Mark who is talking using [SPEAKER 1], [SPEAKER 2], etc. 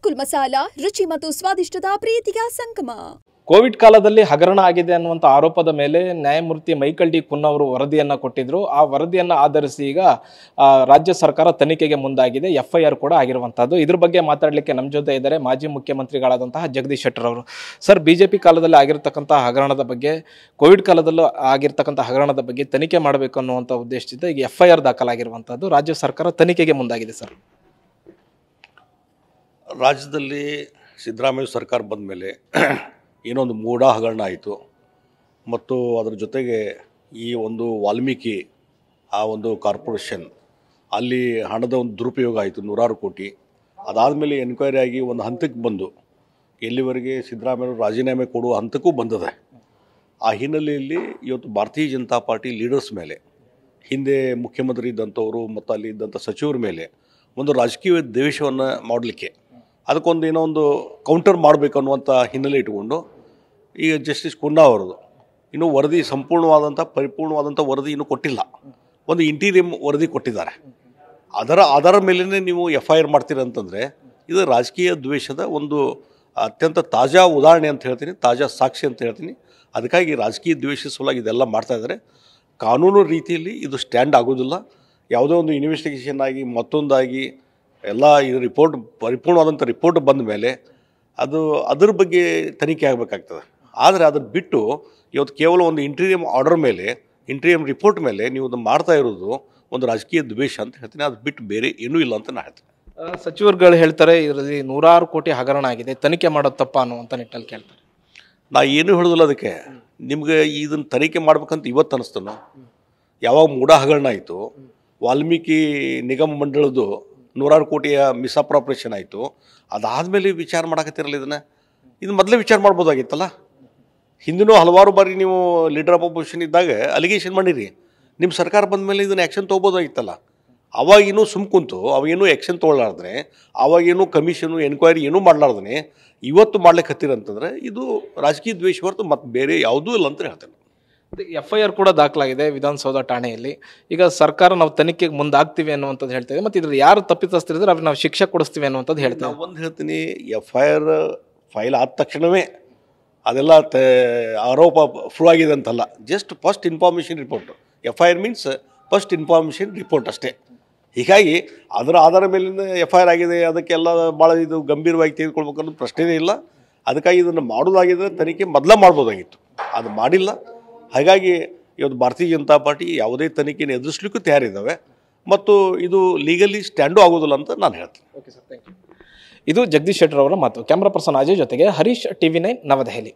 [SPEAKER 1] ಗೋಕುಲ್ ಮಸಾಲಾ ರುಚಿ ಮತ್ತು ಸ್ವಾದಿಷ್ಟದ ಪ್ರೀತಿಯ ಸಂಗಮ.
[SPEAKER 2] ಕೋವಿಡ್ ಕಾಲದಲ್ಲಿ ಹಗರಣ ಆಗಿದೆ ಅನ್ನುವಂಥ ಆರೋಪದ ಮೇಲೆ ನ್ಯಾಯಮೂರ್ತಿ ಮೈಕಲ್ ಡಿ ಕುನ್ ಅವರು ವರದಿಯನ್ನು ಕೊಟ್ಟಿದ್ರು. ಆ ವರದಿಯನ್ನು ಆಧರಿಸಿ ಈಗ ರಾಜ್ಯ ಸರ್ಕಾರ ತನಿಖೆಗೆ ಮುಂದಾಗಿದೆ. FIR ಕೂಡ ಆಗಿರುವಂಥದ್ದು. ಇದ್ರ ಬಗ್ಗೆ ಮಾತಾಡಲಿಕ್ಕೆ ನಮ್ಮ ಜೊತೆ ಇದ್ದಾರೆ ಮಾಜಿ ಮುಖ್ಯಮಂತ್ರಿಗಳಾದಂತಹ ಜಗದೀಶ್ ಶೆಟ್ಟರ್ ಅವರು. ಸರ್, BJP ಕಾಲದಲ್ಲಿ ಆಗಿರ್ತಕ್ಕಂಥ ಹಗರಣದ ಬಗ್ಗೆ, ಕೋವಿಡ್ ಕಾಲದಲ್ಲೂ ಆಗಿರ್ತಕ್ಕಂಥ ಹಗರಣದ ಬಗ್ಗೆ ತನಿಖೆ ಮಾಡಬೇಕು ಅನ್ನುವಂಥ ಉದ್ದೇಶದಿಂದ ಈಗ FIR ದಾಖಲಾಗಿರುವಂಥದ್ದು. ರಾಜ್ಯ ಸರ್ಕಾರ ತನಿಖೆಗೆ ಮುಂದಾಗಿದೆ. ಸರ್,
[SPEAKER 3] ರಾಜ್ಯದಲ್ಲಿ ಸಿದ್ದರಾಮಯ್ಯ ಸರ್ಕಾರ ಬಂದ ಮೇಲೆ ಏನೋ ಒಂದು ಮೂಢ ಹಗರಣ ಆಯಿತು ಮತ್ತು ಅದರ ಜೊತೆಗೆ ಈ ಒಂದು ವಾಲ್ಮೀಕಿ ಆ ಒಂದು ಕಾರ್ಪೊರೇಷನ್ ಅಲ್ಲಿ ಹಣದ ಒಂದು ದುರುಪಯೋಗ ಆಯಿತು, 100 ಕೋಟಿ. ಅದಾದಮೇಲೆ ಎನ್ಕ್ವೈರಿ ಆಗಿ ಒಂದು ಹಂತಕ್ಕೆ ಬಂದು ಎಲ್ಲಿವರೆಗೆ ಸಿದ್ದರಾಮಯ್ಯ ರಾಜೀನಾಮೆ ಕೊಡುವ ಹಂತಕ್ಕೂ ಬಂದಿದೆ. ಆ ಹಿನ್ನೆಲೆಯಲ್ಲಿ ಇವತ್ತು ಭಾರತೀಯ ಜನತಾ ಪಾರ್ಟಿ ಲೀಡರ್ಸ್ ಮೇಲೆ, ಹಿಂದೆ ಮುಖ್ಯಮಂತ್ರಿ ಇದ್ದಂಥವರು ಮತ್ತು ಅಲ್ಲಿ ಇದ್ದಂಥ ಸಚಿವರ ಮೇಲೆ ಒಂದು ರಾಜಕೀಯ ದ್ವೇಷವನ್ನು ಮಾಡಲಿಕ್ಕೆ, ಅದಕ್ಕೊಂದು ಏನೋ ಒಂದು ಕೌಂಟರ್ ಮಾಡಬೇಕು ಅನ್ನುವಂಥ ಹಿನ್ನೆಲೆ ಇಟ್ಟುಕೊಂಡು ಈಗ ಜಸ್ಟಿಸ್ ಕುನ್ನಾ ಅವರದು ಇನ್ನೂ ವರದಿ ಪರಿಪೂರ್ಣವಾದಂಥ ವರದಿ ಇನ್ನೂ ಕೊಟ್ಟಿಲ್ಲ. ಒಂದು ಇಂಟೀರಿಯಂ ವರದಿ ಕೊಟ್ಟಿದ್ದಾರೆ. ಅದರ ಮೇಲೇ ನೀವು FIR ಮಾಡ್ತೀರಂತಂದರೆ ಇದು ರಾಜಕೀಯ ದ್ವೇಷದ ಒಂದು ಅತ್ಯಂತ ತಾಜಾ ಉದಾಹರಣೆ ಅಂತ ಹೇಳ್ತೀನಿ, ತಾಜಾ ಸಾಕ್ಷಿ ಅಂತ ಹೇಳ್ತೀನಿ. ಅದಕ್ಕಾಗಿ ರಾಜಕೀಯ ದ್ವೇಷ ಸಲುವಾಗಿ ಇದೆಲ್ಲ ಮಾಡ್ತಾಯಿದ್ದಾರೆ. ಕಾನೂನು ರೀತಿಯಲ್ಲಿ ಇದು ಸ್ಟ್ಯಾಂಡ್ ಆಗೋದಿಲ್ಲ. ಯಾವುದೋ ಒಂದು ಇನ್ವೆಸ್ಟಿಗೇಷನ್ ಆಗಿ ಮತ್ತೊಂದಾಗಿ ಎಲ್ಲ ಇದು ಪರಿಪೂರ್ಣವಾದಂಥ ರಿಪೋರ್ಟ್ ಬಂದ ಮೇಲೆ ಅದ್ರ ಬಗ್ಗೆ ತನಿಖೆ ಆಗಬೇಕಾಗ್ತದೆ. ಆದರೆ ಅದನ್ನು ಬಿಟ್ಟು ಇವತ್ತು ಕೇವಲ ಒಂದು ಇಂಟೀರಿಯಂ ಆರ್ಡರ್ ಮೇಲೆ, ಇಂಟೀರಿಯಂ ರಿಪೋರ್ಟ್ ಮೇಲೆ ನೀವು ಅದನ್ನು ಮಾಡ್ತಾ ಇರೋದು ಒಂದು ರಾಜಕೀಯ ದ್ವೇಷ ಅಂತ ಹೇಳ್ತೀನಿ. ಅದು ಬಿಟ್ಟು ಬೇರೆ ಏನೂ ಇಲ್ಲ ಅಂತ ನಾನು ಹೇಳ್ತೀನಿ.
[SPEAKER 2] ಸಚಿವರುಗಳು ಹೇಳ್ತಾರೆ ಇದರಲ್ಲಿ 100 ಕೋಟಿ ಹಗರಣ ಆಗಿದೆ, ತನಿಖೆ ಮಾಡೋದು ತಪ್ಪ ಅನ್ನುವಂಥ ನಿಟ್ಟಲ್ಲಿ ಕೇಳ್ತಾರೆ.
[SPEAKER 3] ನಾ ಏನೂ ಹೇಳೋದಿಲ್ಲ ಅದಕ್ಕೆ. ನಿಮ್ಗೆ ಇದನ್ನು ತನಿಖೆ ಮಾಡ್ಬೇಕಂತ ಇವತ್ತು ಅನ್ನಿಸ್ತಾನೋ? ಯಾವಾಗ ಮೂಢ ಹಗರಣ ಆಯಿತು, ವಾಲ್ಮೀಕಿ ನಿಗಮ ಮಂಡಳದ್ದು 100 ಕೋಟಿಯ ಮಿಸ್ಅಪ್ರಾಪ್ರೇಷನ್ ಆಯಿತು, ಅದಾದಮೇಲೆ ವಿಚಾರ ಮಾಡಕತ್ತಿರಲ್ಲ. ಇದನ್ನು ಮೊದಲೇ ವಿಚಾರ ಮಾಡ್ಬೋದಾಗಿತ್ತಲ್ಲ. ಹಿಂದಿನೂ ಹಲವಾರು ಬಾರಿ ನೀವು ಲೀಡರ್ ಆಫ್ ಅಪೋಸಿಷನ್ ಇದ್ದಾಗ ಅಲಿಗೇಷನ್ ಮಾಡಿರಿ. ನಿಮ್ಮ ಸರ್ಕಾರ ಬಂದ ಮೇಲೆ ಇದನ್ನು ಆ್ಯಕ್ಷನ್ ತೊಗೋಬೋದಾಗಿತ್ತಲ್ಲ. ಅವಾಗೇನೂ ಕುಂತು ಅವಾಗೇನೂ ಆ್ಯಕ್ಷನ್ ತೊಗೊಳ್ಳಾರ್ದ್ರೆ, ಅವಾಗೇನೂ ಕಮಿಷನು ಎನ್ಕ್ವೈರಿ ಏನೂ ಮಾಡಲಾರ್ದೇ ಇವತ್ತು ಮಾಡ್ಲಿಕ್ಕೆ ಹತ್ತಿರಂತಂದರೆ ಇದು ರಾಜಕೀಯ ದ್ವೇಷ ಹೊರತು ಮತ್ತು ಬೇರೆ ಯಾವುದೂ ಇಲ್ಲ ಅಂತ ಹೇಳ್ತೇನೆ.
[SPEAKER 2] FIR ಕೂಡ ದಾಖಲಾಗಿದೆ ವಿಧಾನಸೌಧ ಠಾಣೆಯಲ್ಲಿ. ಈಗ ಸರ್ಕಾರ ನಾವು ತನಿಖೆಗೆ ಮುಂದಾಗ್ತೀವಿ ಅನ್ನುವಂಥದ್ದು ಹೇಳ್ತೇವೆ. ಮತ್ತು ಇದ್ರ ಯಾರು ತಪ್ಪಿತಸ್ಥರಿದ್ರೆ ಅವ್ರಿಗೆ ನಾವು ಶಿಕ್ಷೆ ಕೊಡಿಸ್ತೀವಿ ಅನ್ನುವಂಥದ್ದು ಹೇಳ್ತೇವೆ.
[SPEAKER 3] ಒಂದು ಹೇಳ್ತೀನಿ, FIR ಫೈಲ್ ಆದ ತಕ್ಷಣವೇ ಅದೆಲ್ಲ ಆರೋಪ ಪ್ರೂವ್ ಆಗಿದೆ ಅಂತಲ್ಲ. Just first information report. FIR means first information report ಅಷ್ಟೇ. ಹೀಗಾಗಿ ಅದರ ಆಧಾರ ಮೇಲಿಂದ FIR ಆಗಿದೆ, ಅದಕ್ಕೆಲ್ಲ ಭಾಳ ಇದು ಗಂಭೀರವಾಗಿ ತೆಗೆದುಕೊಳ್ಬೇಕನ್ನೋ ಪ್ರಶ್ನೆಯೇ ಇಲ್ಲ. ಅದಕ್ಕಾಗಿ ಇದನ್ನು ಮಾಡೋದಾಗಿದ್ದರೆ ತನಿಖೆ ಮೊದಲೇ ಮಾಡ್ಬೋದಾಗಿತ್ತು, ಅದು ಮಾಡಿಲ್ಲ. ಹಾಗಾಗಿ ಇವತ್ತು ಭಾರತೀಯ ಜನತಾ ಪಾರ್ಟಿ ಯಾವುದೇ ತನಿಖೆಯನ್ನು ಎದುರಿಸಲಿಕ್ಕೂ ತಯಾರಿದ್ದಾವೆ ಮತ್ತು ಇದು ಲೀಗಲಿ ಸ್ಟ್ಯಾಂಡು ಆಗೋದಿಲ್ಲ ಅಂತ ನಾನು ಹೇಳ್ತೀನಿ.
[SPEAKER 2] Okay sir, thank you. ಇದು ಜಗದೀಶ್ ಶೆಟ್ಟರ್ ಅವರ ಮಾತು. ಕ್ಯಾಮ್ರಾ ಪರ್ಸನ್ ಅಜಯ್ ಜೊತೆಗೆ ಹರೀಶ್, TV9 ನವದೆಹಲಿ.